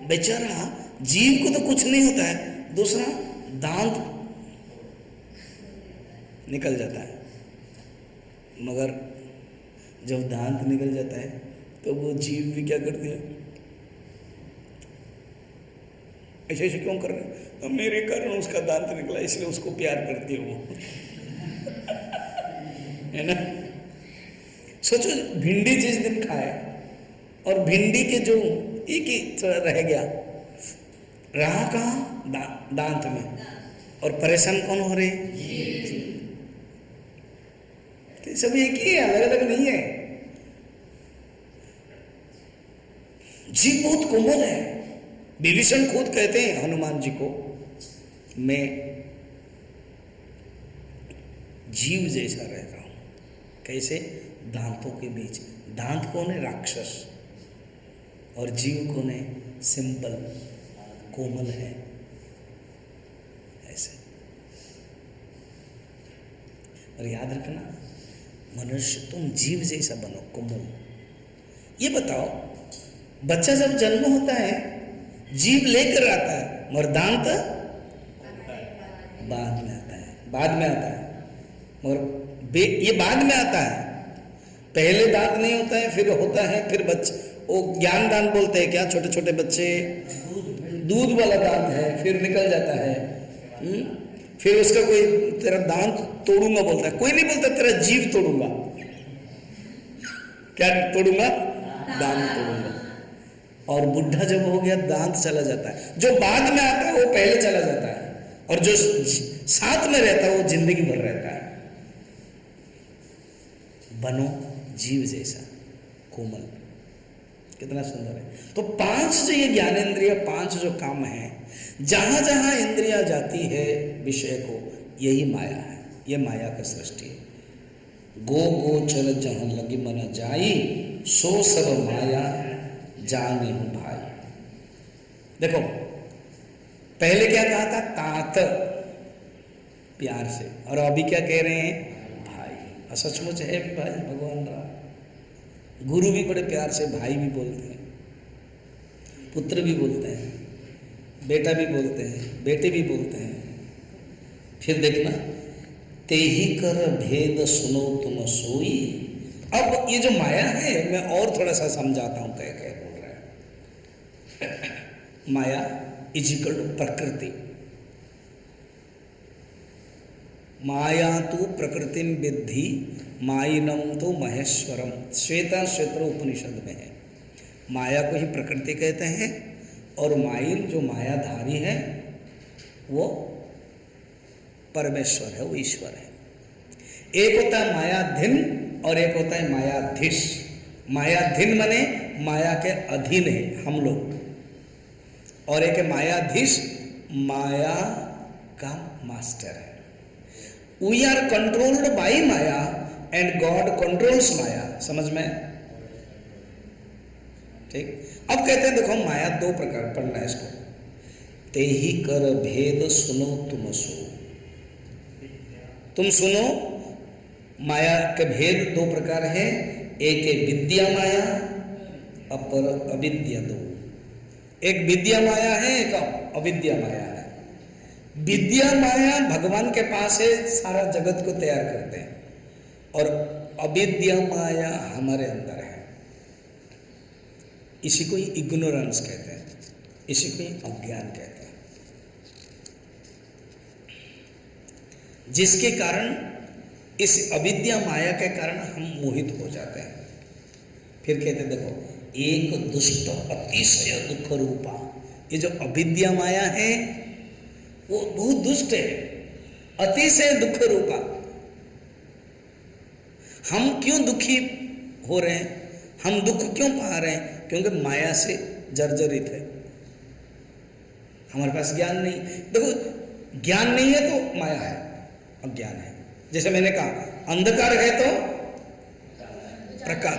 बेचारा जीभ को तो कुछ नहीं होता है, दूसरा दांत निकल जाता है। मगर जब दांत निकल जाता है तो वो जीभ भी क्या करती है? ऐसे ऐसे क्यों कर रहे हैं? तो मेरे कारण उसका दांत निकला इसलिए उसको प्यार करती है वो। है ना। सोचो भिंडी जिस दिन खाए और भिंडी के जो एक ही रह गया, रहा कहाँ? दांत में, और परेशान कौन हो रहे? तो सब एक ही है, अलग अलग नहीं है। जीभ बहुत कोमल है। विभीषण खुद कहते हैं हनुमान जी को, मैं जीव जैसा रहता हूं। कैसे? दांतों के बीच। दांत कौन है? राक्षस। और जीव कौन है? सिंपल, कोमल है। ऐसे। और याद रखना, मनुष्य तुम जीव जैसा बनो, कोमल। ये बताओ, बच्चा जब जन्म होता है जीभ लेकर आता है, मगर दांत बाद में आता है। मगर ये बाद में आता है, पहले दांत नहीं होता है, फिर होता है, फिर बच्चे वो ज्ञान दान बोलते हैं क्या? छोटे छोटे बच्चे दूध वाला दांत है, फिर निकल जाता है। फिर उसका कोई तेरा दांत तोड़ूंगा बोलता है, कोई नहीं बोलता तेरा जीभ तोड़ूंगा। क्या तोड़ूंगा? दांत तोड़ूंगा। और बुढ़ा जब हो गया दांत चला जाता है। जो बाद में आता है वो पहले चला जाता है, और जो साथ में रहता है वो जिंदगी भर रहता है। बनो जीव जैसा कोमल। कितना सुंदर है। तो 5 जो ये ज्ञानेंद्रिय, 5 जो काम है, जहां जहां इंद्रियां जाती है विषय को, यही माया है, ये माया का सृष्टि है। गो गोचर जहां लगी मन जाई, सो सब माया जाने हूं भाई। देखो पहले क्या कहा था, तात, प्यार से, और अभी क्या कह रहे हैं, भाई। और सचमुच है भी भाई, भगवान राम। गुरु भी बड़े प्यार से भाई भी बोलते हैं, पुत्र भी बोलते हैं, बेटा भी बोलते हैं, बेटे भी बोलते हैं। फिर देखना, ते ही कर भेद सुनो तुम सोई। अब ये जो माया है, मैं और थोड़ा सा समझाता हूं, कह कह बोल रहा है। माया इज इक्वल टू प्रकृति। माया तो प्रकृतिम विद्धि माइनम तो महेश्वरम, श्वेता श्वेत्र उपनिषद में है। माया को ही प्रकृति कहते हैं, और माइन जो मायाधारी है वो परमेश्वर है, वो ईश्वर है। एक होता है मायाधीन और एक होता है मायाधीश। मायाधीन माने माया के अधीन है हम लोग, और एक है मायाधीश, माया का मास्टर है। We are controlled by maya and God controls maya. समझ में? ठीक। अब कहते हैं देखो, माया 2 प्रकार, पढ़ना है इसको। ते ही कर भेद सुनो तुम सो। तुम सुनो, माया के भेद 2 प्रकार है। एक है विद्या माया, अपर अविद्या 2। एक विद्या माया है, एक अविद्या माया है। विद्या माया भगवान के पास है, सारा जगत को तैयार करते हैं, और अविद्या माया हमारे अंदर है। इसी को ही इग्नोरेंस कहते हैं, इसी को ही अज्ञान कहते हैं, जिसके कारण, इस अविद्या माया के कारण हम मोहित हो जाते हैं। फिर कहते हैं देखो, एक दुष्ट अतिशय दुख रूपा। ये जो अविद्या माया है वो बहुत दुष्ट है, अतिशय दुख रूपा। हम क्यों दुखी हो रहे हैं, हम दुख क्यों पा रहे हैं? क्योंकि माया से जर्जरित है, हमारे पास ज्ञान नहीं। देखो, ज्ञान नहीं है तो माया है, अज्ञान है। जैसे मैंने कहा, अंधकार है तो प्रकाश,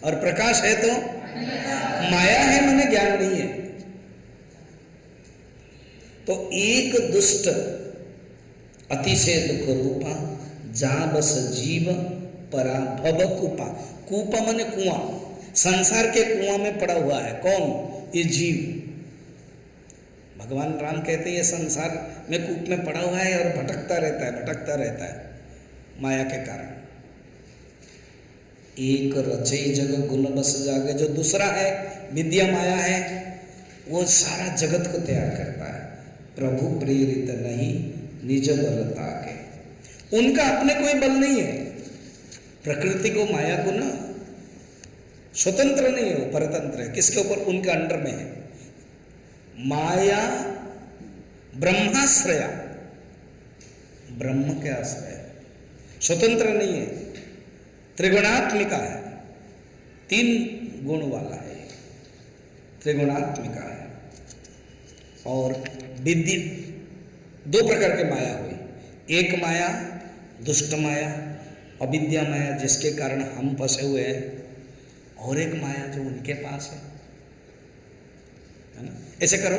और प्रकाश है तो माया है, माने ज्ञान नहीं है। तो एक दुष्ट अतिशय दुख रूपा, जहां बस जीव परा भव कूपा। कूपा माने कुआं, संसार के कुआं में पड़ा हुआ है। कौन? ये जीव। भगवान राम कहते हैं ये संसार में कूप में पड़ा हुआ है और भटकता रहता है, भटकता रहता है माया के कारण। एक रचे जग गुण बस जागे। जो दूसरा है विद्या माया है, वो सारा जगत को तैयार करता है। प्रभु प्रेरित नहीं निज बलता के। उनका अपने कोई बल नहीं है। प्रकृति को, माया को ना स्वतंत्र नहीं है, वो परतंत्र है। किसके ऊपर? उनके अंडर में है। माया ब्रह्माश्रया, ब्रह्म के आश्रय, स्वतंत्र नहीं है, त्रिगुणात्मिका है, 3 गुण वाला है, त्रिगुणात्मिका है। और विद्या 2 प्रकार के माया हुई। एक माया दुष्ट माया, अविद्या माया, जिसके कारण हम फंसे हुए हैं, और एक माया जो उनके पास है ना। ऐसे करो,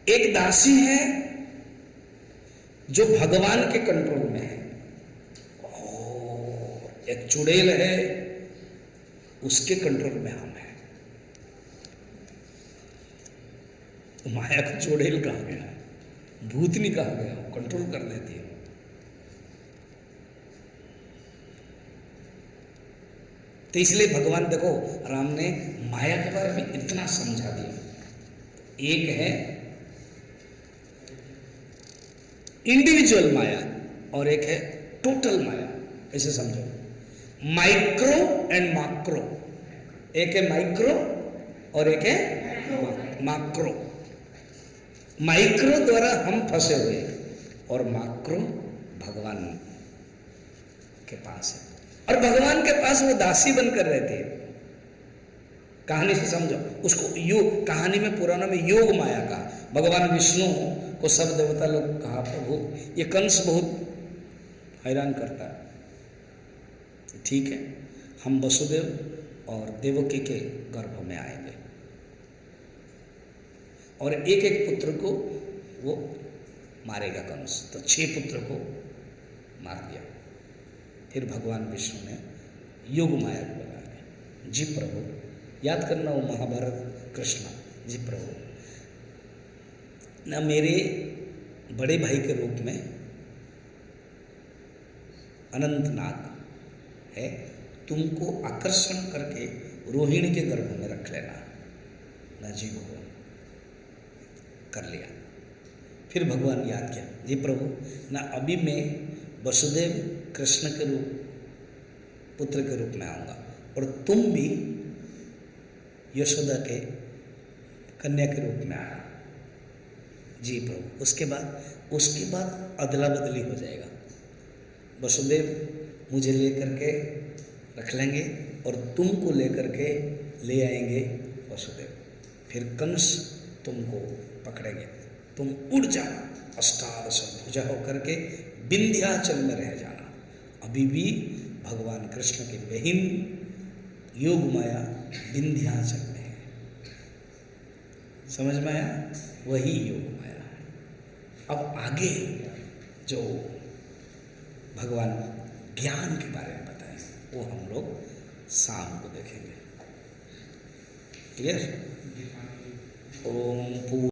एक दासी है जो भगवान के कंट्रोल में है, और एक चुड़ैल है, उसके कंट्रोल में हम हैं। तो माया को चुड़ैल कहा गया है, भूतनी कहा गया, कंट्रोल कर देती है। तो इसलिए भगवान, देखो, राम ने माया के बारे में इतना समझा दिया। एक है इंडिविजुअल माया और एक है टोटल माया। ऐसे समझो, माइक्रो एंड माक्रो। एक है माइक्रो और एक है माक्रो। माइक्रो द्वारा हम फंसे हुए और माक्रो भगवान के पास है। और भगवान के पास वो दासी बनकर रहती है। कहानी से समझो उसको। योग कहानी में पुराना में योग माया का भगवान विष्णु को सब देवता लोग कहा प्रभु ये कंस बहुत हैरान करता है। ठीक है, हम वसुदेव और देवकी के गर्भ में आएंगे और एक एक पुत्र को वो मारेगा कंस। तो 6 पुत्र को मार दिया। फिर भगवान विष्णु ने योग माया को बना दिया। जी प्रभु, याद करना वो महाभारत कृष्ण। जी प्रभु, न मेरे बड़े भाई के रूप में अनंतनाग है, तुमको आकर्षण करके रोहिणी के गर्भ में रख लेना। ना जी भगवान, कर लिया। फिर भगवान याद किया, जी प्रभु ना अभी मैं वसुदेव कृष्ण के रूप पुत्र के रूप में आऊँगा और तुम भी यशोदा के कन्या के रूप में आना। जी प्रभु। उसके बाद अदला बदली हो जाएगा। वसुदेव मुझे लेकर के रख लेंगे और तुमको लेकर के ले आएंगे वसुदेव। फिर कंस तुमको पकड़ेंगे, तुम उड़ जाना, अष्टादश भुजा होकर के विंध्याचल में रह जाना। अभी भी भगवान कृष्ण की बहन योग माया विंध्याचल में है। समझ में आया? वही योग माया है। अब आगे जो भगवान ज्ञान के बारे में बताएं वो हम लोग शाम को देखेंगे। क्लियर? ओम